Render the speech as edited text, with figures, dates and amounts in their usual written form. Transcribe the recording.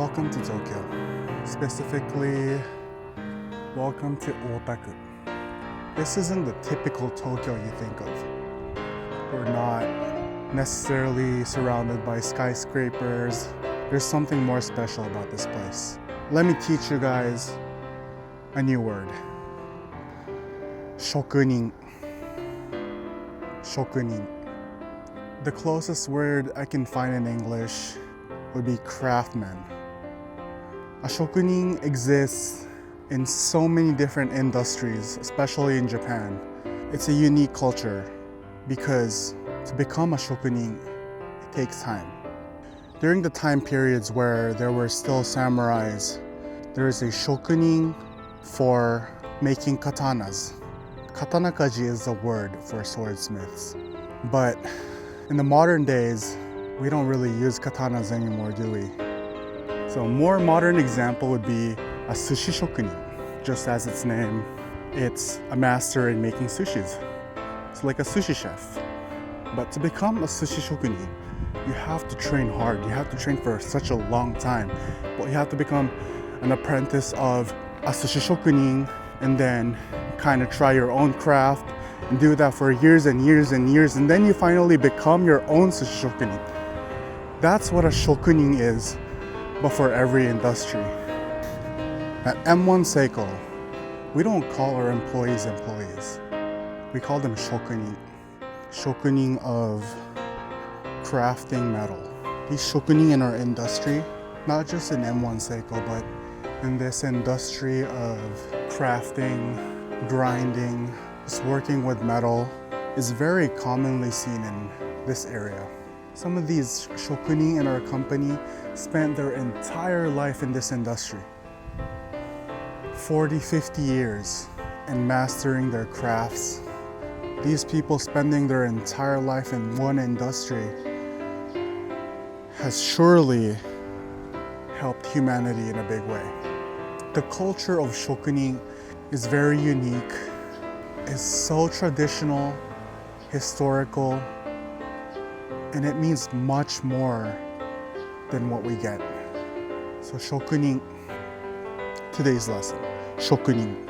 Welcome to Tokyo. Specifically, welcome to Otaku. This isn't the typical Tokyo you think of. We're not necessarily surrounded by skyscrapers. There's something more special about this place. Let me teach you guys a new word. Shokunin. Shokunin. The closest word I can find in English would be craftsman. A shokunin exists in so many different industries, especially in Japan. It's a unique culture because to become a shokunin, it takes time. During the time periods where there were still samurais, there is a shokunin for making katanas. Katanakaji is the word for swordsmiths. But in the modern days, we don't really use katanas anymore, do we? So a more modern example would be a sushi shokunin. Just as its name, it's a master in making sushis. It's like a sushi chef. But to become a sushi shokunin, you have to train hard. You have to train for such a long time. Well, you have to become an apprentice of a sushi shokunin and then kind of try your own craft and do that for years and years and years, and then you finally become your own sushi shokunin. That's what a shokunin is, but for every industry. At M1 Seiko, we don't call our employees employees. We call them shokunin. Shokunin of crafting metal. These shokunin in our industry, not just in M1 Seiko, but in this industry of crafting, grinding, just working with metal, is very commonly seen in this area. Some of these shokunin in our company spent their entire life in this industry. 40, 50 years in mastering their crafts. These people spending their entire life in one industry has surely helped humanity in a big way. The culture of shokunin is very unique. It's so traditional, historical, and it means much more than what we get. So shokunin, today's lesson, shokunin.